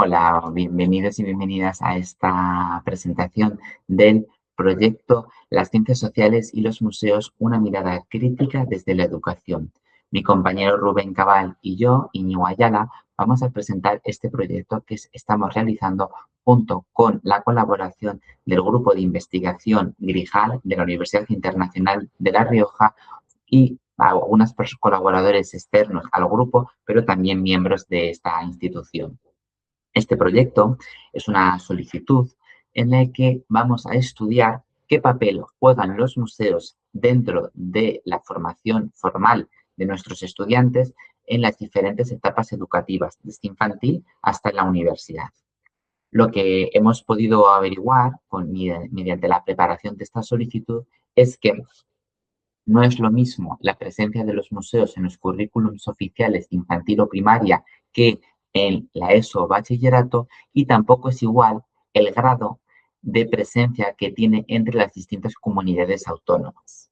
Hola, bienvenidos y bienvenidas a esta presentación del proyecto Las ciencias sociales y los museos, una mirada crítica desde la educación. Mi compañero Rubén Cabal y yo, Iñigo Ayala, vamos a presentar este proyecto que estamos realizando junto con la colaboración del Grupo de Investigación Grijal de la Universidad Internacional de La Rioja y algunos colaboradores externos al grupo, pero también miembros de esta institución. Este proyecto es una solicitud en la que vamos a estudiar qué papel juegan los museos dentro de la formación formal de nuestros estudiantes en las diferentes etapas educativas, desde infantil hasta la universidad. Lo que hemos podido averiguar mediante la preparación de esta solicitud es que no es lo mismo la presencia de los museos en los currículums oficiales infantil o primaria que en la ESO o bachillerato, y tampoco es igual el grado de presencia que tiene entre las distintas comunidades autónomas.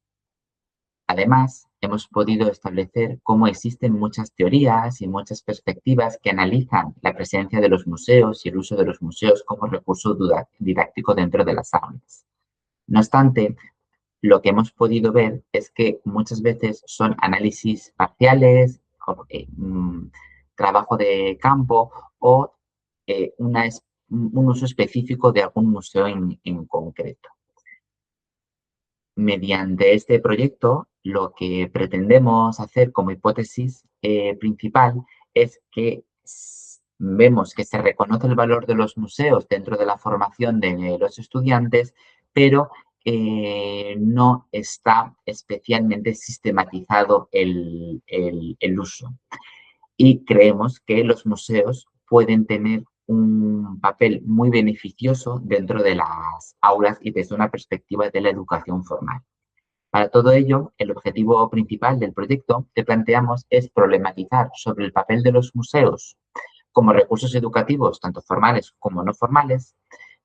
Además, hemos podido establecer cómo existen muchas teorías y muchas perspectivas que analizan la presencia de los museos y el uso de los museos como recurso didáctico dentro de las aulas. No obstante, lo que hemos podido ver es que muchas veces son análisis parciales, trabajo de campo o un uso específico de algún museo en concreto. Mediante este proyecto, lo que pretendemos hacer como hipótesis principal es que vemos que se reconoce el valor de los museos dentro de la formación de los estudiantes, pero no está especialmente sistematizado el uso. Y creemos que los museos pueden tener un papel muy beneficioso dentro de las aulas y desde una perspectiva de la educación formal. Para todo ello, el objetivo principal del proyecto que planteamos es problematizar sobre el papel de los museos como recursos educativos, tanto formales como no formales,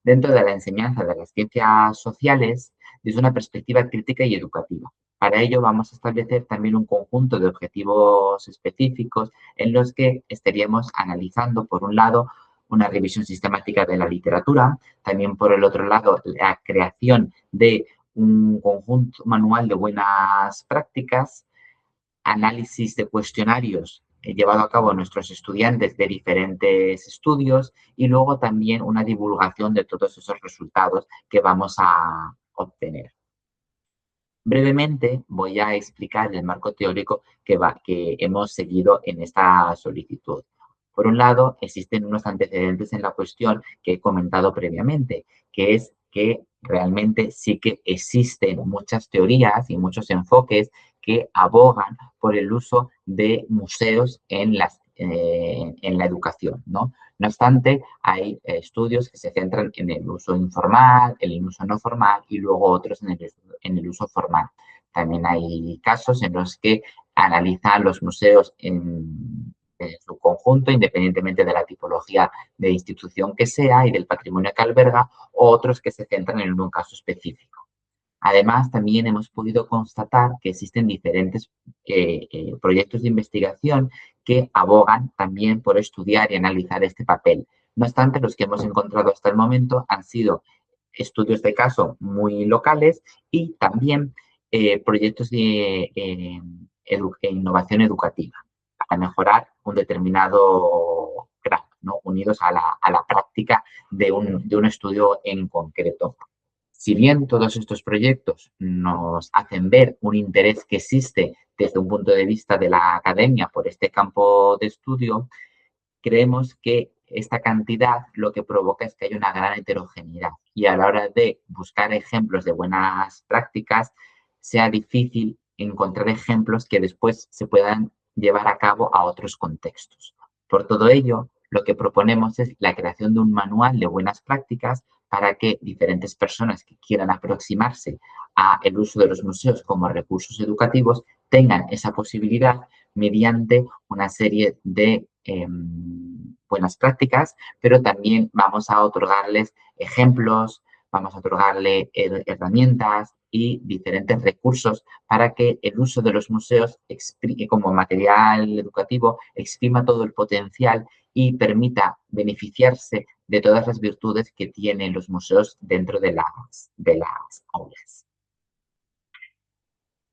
dentro de la enseñanza de las ciencias sociales desde una perspectiva crítica y educativa. Para ello vamos a establecer también un conjunto de objetivos específicos en los que estaríamos analizando, por un lado, una revisión sistemática de la literatura, también por el otro lado, la creación de un conjunto manual de buenas prácticas, análisis de cuestionarios llevado a cabo a nuestros estudiantes de diferentes estudios y luego también una divulgación de todos esos resultados que vamos a obtener. Brevemente voy a explicar el marco teórico que hemos seguido en esta solicitud. Por un lado, existen unos antecedentes en la cuestión que he comentado previamente, que es que realmente sí que existen muchas teorías y muchos enfoques que abogan por el uso de museos en la educación, ¿no? No obstante, hay estudios que se centran en el uso informal, en el uso no formal y luego otros en el uso formal. También hay casos en los que analizan los museos en su conjunto, independientemente de la tipología de institución que sea y del patrimonio que alberga, o otros que se centran en un caso específico. Además, también hemos podido constatar que existen diferentes proyectos de investigación que abogan también por estudiar y analizar este papel. No obstante, los que hemos encontrado hasta el momento han sido estudios de caso muy locales y también proyectos de innovación educativa para mejorar un determinado grado, ¿no? Unidos a la práctica de un estudio en concreto. Si bien todos estos proyectos nos hacen ver un interés que existe desde un punto de vista de la academia por este campo de estudio, creemos que esta cantidad lo que provoca es que hay una gran heterogeneidad y a la hora de buscar ejemplos de buenas prácticas sea difícil encontrar ejemplos que después se puedan llevar a cabo a otros contextos. Por todo ello, lo que proponemos es la creación de un manual de buenas prácticas para que diferentes personas que quieran aproximarse al uso de los museos como recursos educativos tengan esa posibilidad mediante una serie de buenas prácticas, pero también vamos a otorgarles ejemplos, vamos a otorgarle herramientas y diferentes recursos para que el uso de los museos como material educativo exprima todo el potencial y permita beneficiarse de todas las virtudes que tienen los museos dentro de las aulas.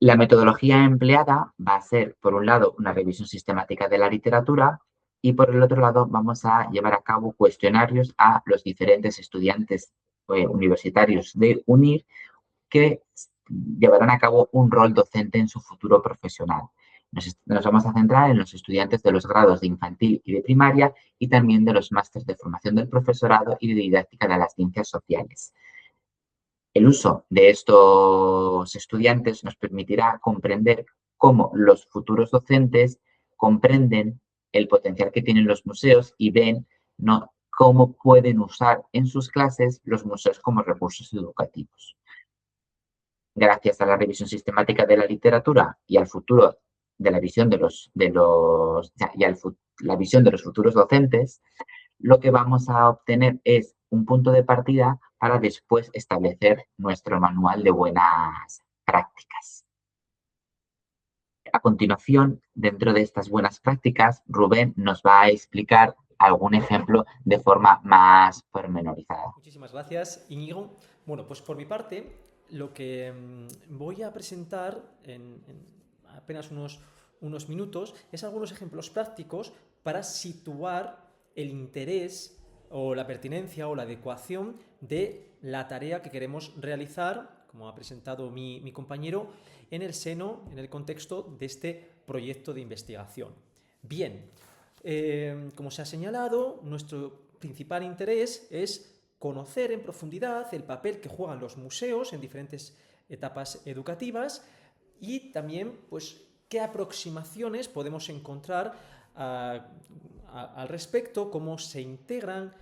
La metodología empleada va a ser, por un lado, una revisión sistemática de la literatura y, por el otro lado, vamos a llevar a cabo cuestionarios a los diferentes estudiantes universitarios de UNIR que llevarán a cabo un rol docente en su futuro profesional. Nos vamos a centrar en los estudiantes de los grados de infantil y de primaria y también de los másteres de formación del profesorado y de didáctica de las ciencias sociales. El uso de estos estudiantes nos permitirá comprender cómo los futuros docentes comprenden el potencial que tienen los museos y ven, ¿no?, cómo pueden usar en sus clases los museos como recursos educativos. Gracias a la revisión sistemática de la literatura y al futuro de la visión la visión de los futuros docentes, lo que vamos a obtener es un punto de partida para después establecer nuestro manual de buenas prácticas. A continuación, dentro de estas buenas prácticas, Rubén nos va a explicar algún ejemplo de forma más pormenorizada. Muchísimas gracias, Íñigo. Bueno, pues por mi parte, lo que voy a presentar en apenas unos minutos es algunos ejemplos prácticos para situar el interés o la pertinencia o la adecuación de la tarea que queremos realizar, como ha presentado mi compañero, en el seno, en el contexto de este proyecto de investigación. Bien, como se ha señalado, nuestro principal interés es conocer en profundidad el papel que juegan los museos en diferentes etapas educativas y también, pues, qué aproximaciones podemos encontrar al respecto, cómo se integran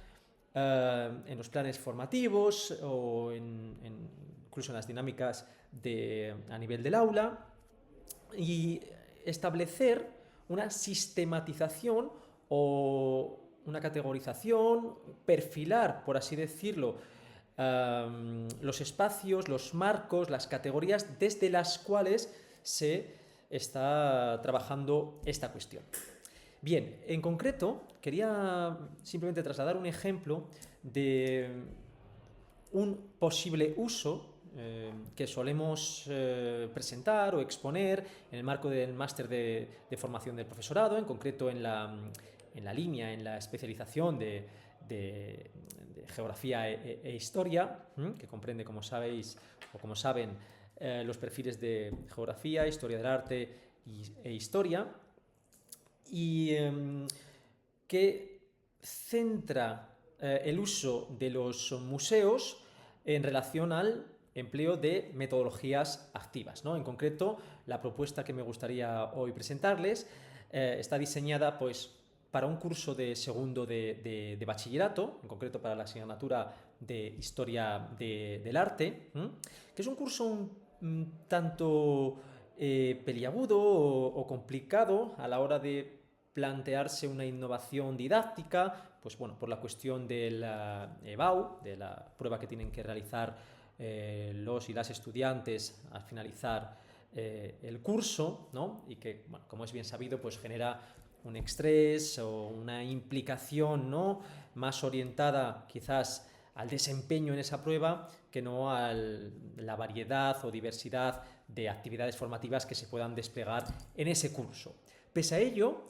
en los planes formativos o incluso en las dinámicas a nivel del aula, y establecer una sistematización o una categorización, perfilar, por así decirlo, los espacios, los marcos, las categorías desde las cuales se está trabajando esta cuestión. Bien, en concreto, quería simplemente trasladar un ejemplo de un posible uso que solemos presentar o exponer en el marco del máster de formación del profesorado, en concreto en la línea, en la especialización de geografía e historia, que comprende, como sabéis o como saben, los perfiles de geografía, historia del arte e historia, y que centra el uso de los museos en relación al empleo de metodologías activas, ¿no? En concreto, la propuesta que me gustaría hoy presentarles está diseñada, pues, para un curso de segundo de bachillerato, en concreto para la asignatura de Historia del Arte, que es un curso un tanto peliagudo o complicado a la hora de plantearse una innovación didáctica, pues bueno, por la cuestión del EBAU, de la prueba que tienen que realizar los y las estudiantes al finalizar el curso, ¿no? Y que, bueno, como es bien sabido, pues genera un estrés o una implicación, ¿no?, más orientada quizás al desempeño en esa prueba que no a la variedad o diversidad de actividades formativas que se puedan desplegar en ese curso. Pese a ello,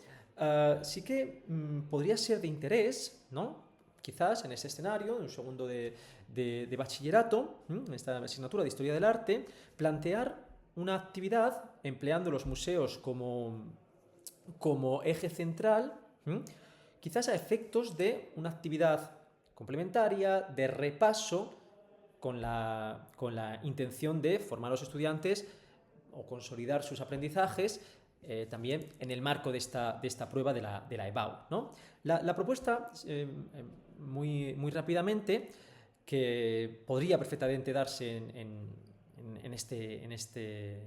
sí que podría ser de interés, ¿no?, quizás en este escenario, en un segundo de bachillerato, en esta asignatura de Historia del Arte, plantear una actividad empleando los museos como eje central, quizás a efectos de una actividad complementaria, de repaso, con la intención de formar a los estudiantes o consolidar sus aprendizajes también en el marco de esta prueba de la EBAU, ¿no? La propuesta, muy rápidamente, que podría perfectamente darse en este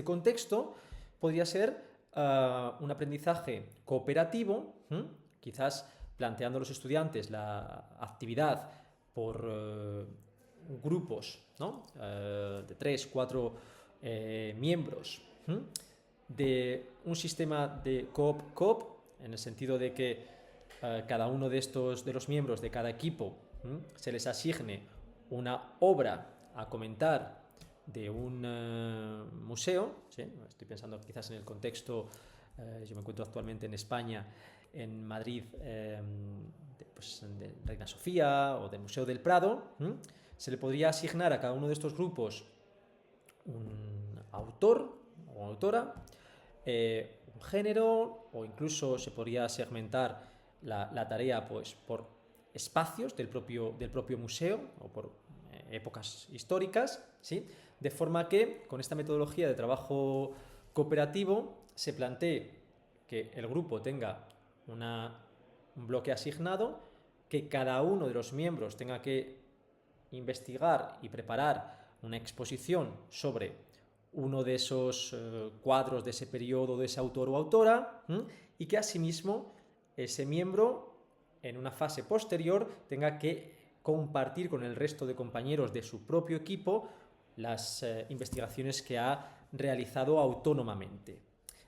contexto, podría ser un aprendizaje cooperativo, quizás planteando a los estudiantes la actividad por grupos, ¿no?, de 3, 4 miembros, de un sistema de coop-coop, en el sentido de que cada uno de los miembros de cada equipo se les asigne una obra a comentar de un museo, ¿sí? Estoy pensando quizás en el contexto, yo me encuentro actualmente en España, en Madrid, de Reina Sofía o del Museo del Prado. Se le podría asignar a cada uno de estos grupos un autor o autora, un género, o incluso se podría segmentar la tarea pues, por espacios del propio museo o por épocas históricas, ¿sí? De forma que con esta metodología de trabajo cooperativo se plantee que el grupo tenga un bloque asignado, que cada uno de los miembros tenga que investigar y preparar una exposición sobre uno de esos cuadros de ese periodo, de ese autor o autora, y que asimismo ese miembro en una fase posterior tenga que compartir con el resto de compañeros de su propio equipo las investigaciones que ha realizado autónomamente.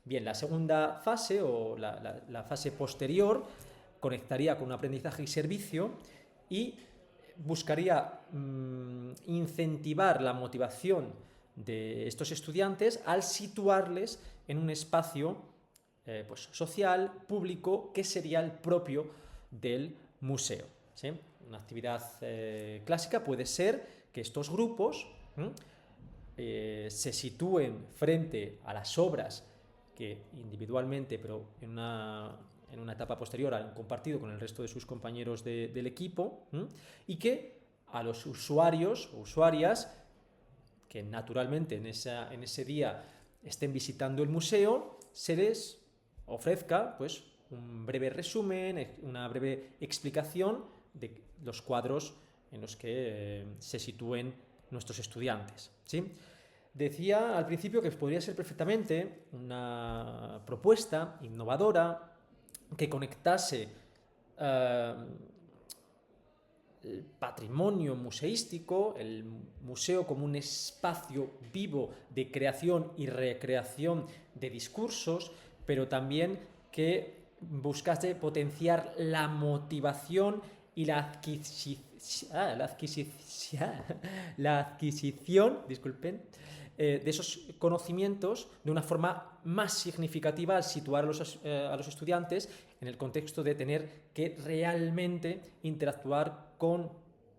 Bien, la segunda fase o la fase posterior conectaría con un aprendizaje y servicio y buscaría incentivar la motivación de estos estudiantes al situarles en un espacio pues, social, público, que sería el propio del museo, ¿sí? Una actividad clásica puede ser que estos grupos se sitúen frente a las obras que individualmente, pero en una etapa posterior han compartido con el resto de sus compañeros del equipo, y que a los usuarios o usuarias que naturalmente en ese día estén visitando el museo se les ofrezca pues, un breve resumen, una breve explicación de los cuadros en los que se sitúen nuestros estudiantes, ¿sí? Decía al principio que podría ser perfectamente una propuesta innovadora que conectase el patrimonio museístico, el museo como un espacio vivo de creación y recreación de discursos, pero también que buscase potenciar la motivación y la adquisición, disculpen, de esos conocimientos de una forma más significativa al situar a los estudiantes en el contexto de tener que realmente interactuar con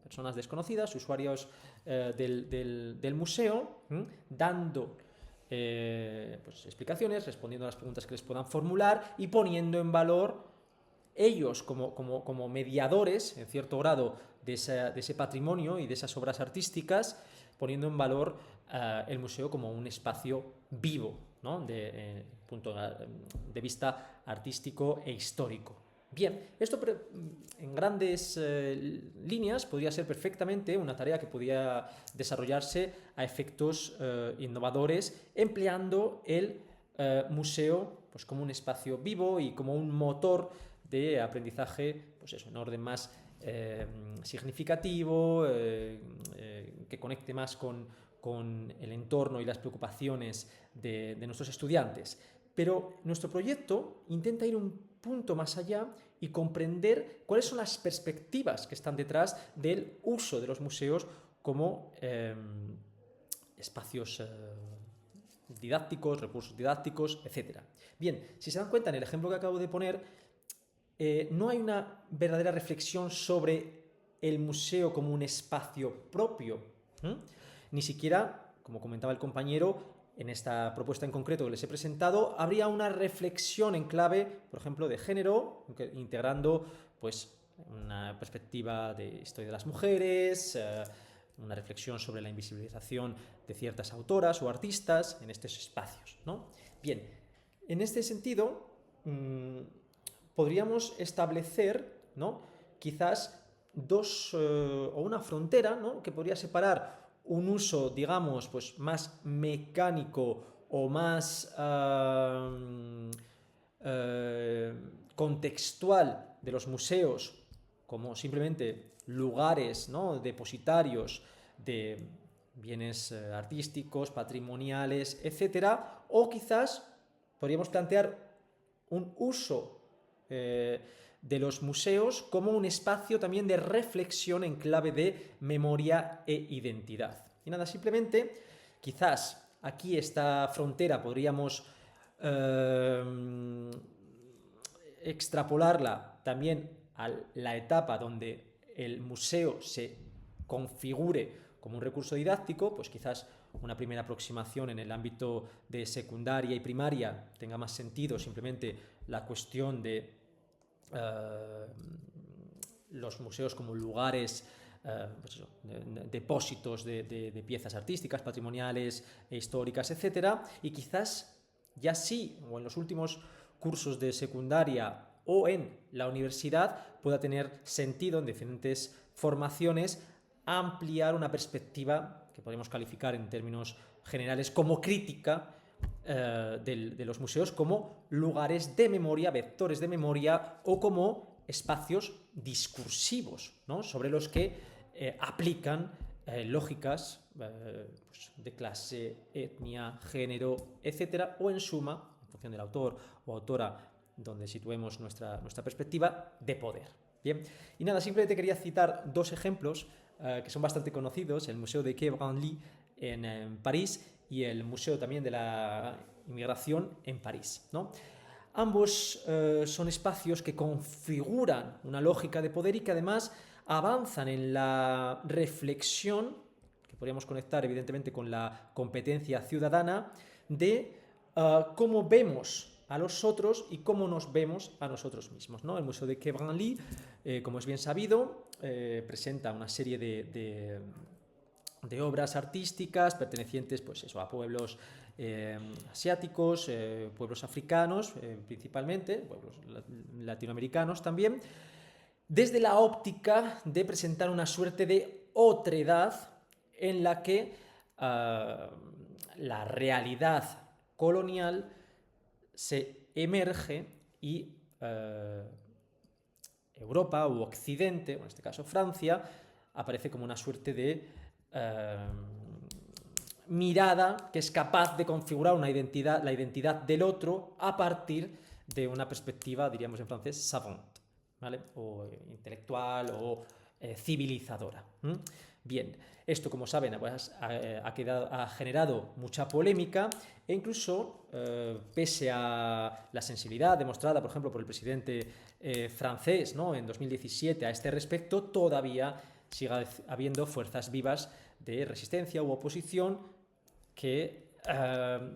personas desconocidas, usuarios del museo, dando pues, explicaciones, respondiendo a las preguntas que les puedan formular y poniendo en valor ellos como mediadores, en cierto grado, de ese patrimonio y de esas obras artísticas, poniendo en valor el museo como un espacio vivo, ¿no? Punto de vista artístico e histórico. Bien, esto en grandes líneas podría ser perfectamente una tarea que podría desarrollarse a efectos innovadores, empleando el museo pues, como un espacio vivo y como un motor de aprendizaje, pues eso, en orden más significativo, que conecte más con el entorno y las preocupaciones de nuestros estudiantes. Pero nuestro proyecto intenta ir un punto más allá y comprender cuáles son las perspectivas que están detrás del uso de los museos como espacios didácticos, recursos didácticos, etc. Bien, si se dan cuenta en el ejemplo que acabo de poner, no hay una verdadera reflexión sobre el museo como un espacio propio. Ni siquiera, como comentaba el compañero, en esta propuesta en concreto que les he presentado, habría una reflexión en clave, por ejemplo, de género, integrando pues, una perspectiva de historia de las mujeres, una reflexión sobre la invisibilización de ciertas autoras o artistas en estos espacios, ¿no? Bien, en este sentido, podríamos establecer, ¿no? Quizás o una frontera, ¿no? Que podría separar un uso, digamos, pues más mecánico o más contextual de los museos como simplemente lugares, ¿no? Depositarios de bienes artísticos, patrimoniales, etcétera, o quizás podríamos plantear un uso de los museos como un espacio también de reflexión en clave de memoria e identidad. Y nada, simplemente, quizás aquí esta frontera podríamos extrapolarla también a la etapa donde el museo se configure como un recurso didáctico, pues quizás una primera aproximación en el ámbito de secundaria y primaria tenga más sentido simplemente la cuestión de los museos como lugares, pues eso, depósitos de piezas artísticas, patrimoniales, históricas, etcétera, y quizás ya sí, o en los últimos cursos de secundaria o en la universidad, pueda tener sentido en diferentes formaciones ampliar una perspectiva que podemos calificar en términos generales como crítica de los museos como lugares de memoria, vectores de memoria o como espacios discursivos, ¿no? Sobre los que aplican lógicas pues de clase, etnia, género, etcétera, o en suma, en función del autor o autora donde situemos nuestra perspectiva, de poder. Bien, y nada, simplemente quería citar dos ejemplos que son bastante conocidos, el Museo de Quai Branly en París y el Museo también de la Inmigración en París, ¿no? Ambos son espacios que configuran una lógica de poder y que además avanzan en la reflexión, que podríamos conectar evidentemente con la competencia ciudadana, de cómo vemos a los otros y cómo nos vemos a nosotros mismos, ¿no? El Museo de Quai Branly, como es bien sabido, presenta una serie de obras artísticas pertenecientes pues eso, a pueblos asiáticos, pueblos africanos principalmente, pueblos latinoamericanos también, desde la óptica de presentar una suerte de otredad en la que la realidad colonial se emerge y Europa u Occidente, o en este caso Francia, aparece como una suerte de mirada que es capaz de configurar una identidad, la identidad del otro a partir de una perspectiva, diríamos en francés, savant, ¿vale? O intelectual o civilizadora. Bien, esto, como saben, pues, ha generado mucha polémica e incluso, pese a la sensibilidad demostrada, por ejemplo, por el presidente francés, ¿no? En 2017 a este respecto, todavía sigue habiendo fuerzas vivas de resistencia u oposición que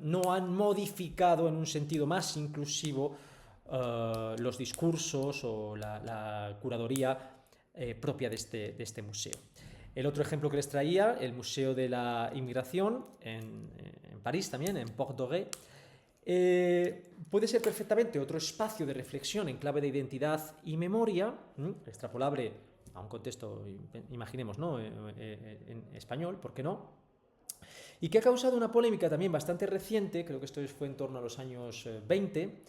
no han modificado en un sentido más inclusivo los discursos o la curaduría propia de este museo. El otro ejemplo que les traía, el Museo de la Inmigración en París también, en Porte Doré, puede ser perfectamente otro espacio de reflexión en clave de identidad y memoria, extrapolable a un contexto, imaginemos, ¿no? En español, ¿por qué no? Y que ha causado una polémica también bastante reciente, creo que esto fue en torno a los años 20,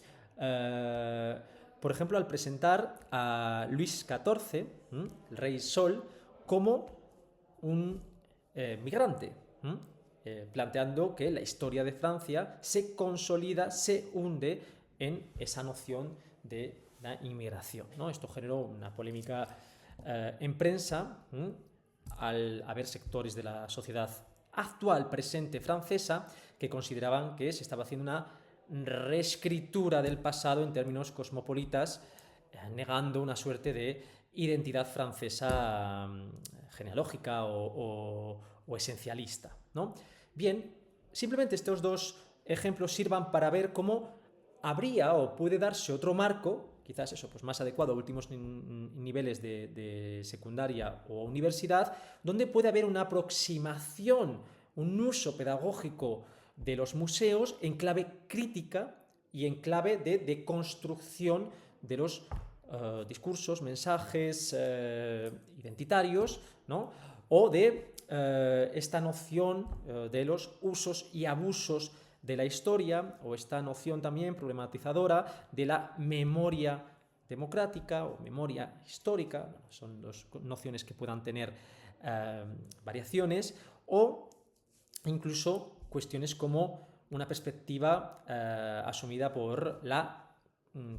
por ejemplo, al presentar a Luis XIV, el rey Sol, como un migrante, planteando que la historia de Francia se consolida, se hunde en esa noción de la inmigración, ¿no? Esto generó una polémica en prensa, al haber sectores de la sociedad actual presente francesa que consideraban que se estaba haciendo una reescritura del pasado en términos cosmopolitas, negando una suerte de identidad francesa genealógica o esencialista, ¿no? Bien, simplemente estos dos ejemplos sirvan para ver cómo habría o puede darse otro marco, quizás eso, pues más adecuado a últimos niveles de secundaria o universidad, donde puede haber una aproximación, un uso pedagógico de los museos en clave crítica y en clave de construcción de los discursos, mensajes identitarios, ¿no? O de esta noción de los usos y abusos de la historia, o esta noción también problematizadora de la memoria democrática o memoria histórica, bueno, son dos nociones que puedan tener variaciones, o incluso cuestiones como una perspectiva asumida por la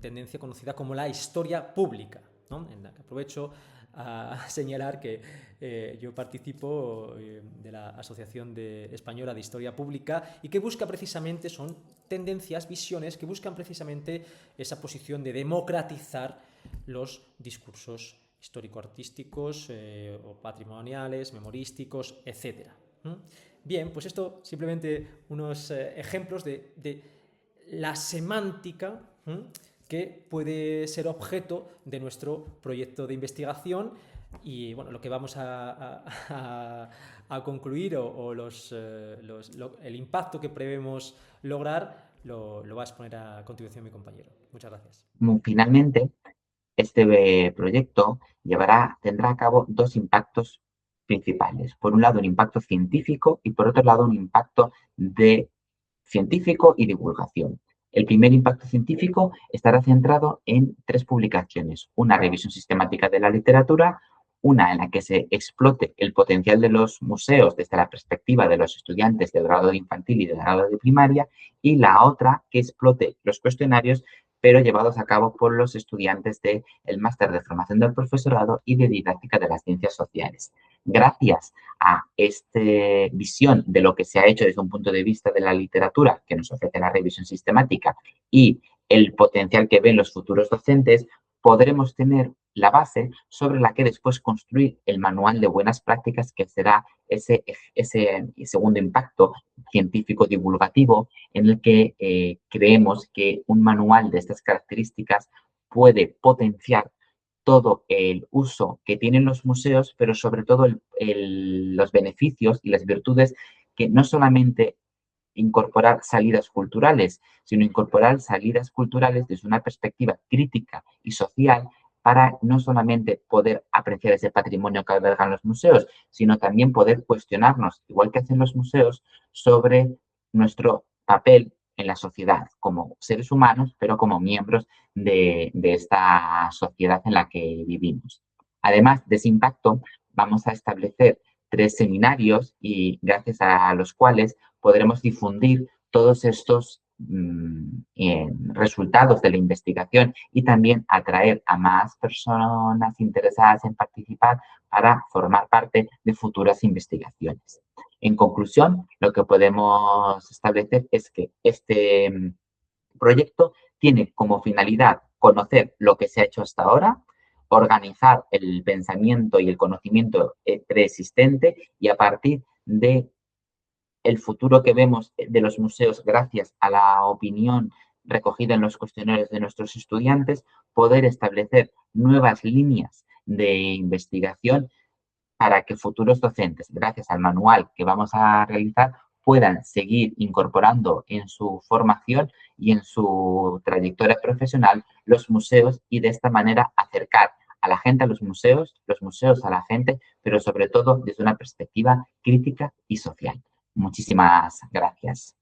tendencia conocida como la historia pública, ¿no? En la que aprovecho a señalar que yo participo de la Asociación Española de Historia Pública y que busca precisamente, son tendencias, visiones que buscan precisamente esa posición de democratizar los discursos histórico-artísticos o patrimoniales, memorísticos, etc. Bien, pues esto simplemente unos ejemplos de la semántica que puede ser objeto de nuestro proyecto de investigación y bueno, lo que vamos a concluir o el impacto que prevemos lograr lo va a exponer a continuación mi compañero. Muchas gracias. Finalmente, este proyecto tendrá a cabo dos impactos principales. Por un lado, un impacto científico y por otro lado, un impacto científico y divulgación. El primer impacto científico estará centrado en tres publicaciones. Una revisión sistemática de la literatura, una en la que se explote el potencial de los museos desde la perspectiva de los estudiantes del grado de infantil y del grado de primaria, y la otra que explote los cuestionarios pero llevados a cabo por los estudiantes del máster de formación del profesorado y de didáctica de las ciencias sociales. Gracias a esta visión de lo que se ha hecho desde un punto de vista de la literatura que nos ofrece la revisión sistemática y el potencial que ven los futuros docentes, podremos tener la base sobre la que después construir el manual de buenas prácticas que será ese segundo impacto científico divulgativo en el que creemos que un manual de estas características puede potenciar todo el uso que tienen los museos, pero sobre todo los beneficios y las virtudes que no solamente incorporar salidas culturales, sino incorporar salidas culturales desde una perspectiva crítica y social para no solamente poder apreciar ese patrimonio que albergan los museos, sino también poder cuestionarnos, igual que hacen los museos, sobre nuestro papel en la sociedad como seres humanos, pero como miembros de esta sociedad en la que vivimos. Además de ese impacto, vamos a establecer 3 seminarios y gracias a los cuales podremos difundir todos estos resultados de la investigación y también atraer a más personas interesadas en participar para formar parte de futuras investigaciones. En conclusión, lo que podemos establecer es que este proyecto tiene como finalidad conocer lo que se ha hecho hasta ahora, organizar el pensamiento y el conocimiento preexistente y a partir de el futuro que vemos de los museos gracias a la opinión recogida en los cuestionarios de nuestros estudiantes, poder establecer nuevas líneas de investigación para que futuros docentes, gracias al manual que vamos a realizar, puedan seguir incorporando en su formación y en su trayectoria profesional los museos y de esta manera acercar a la gente a los museos a la gente, pero sobre todo desde una perspectiva crítica y social. Muchísimas gracias.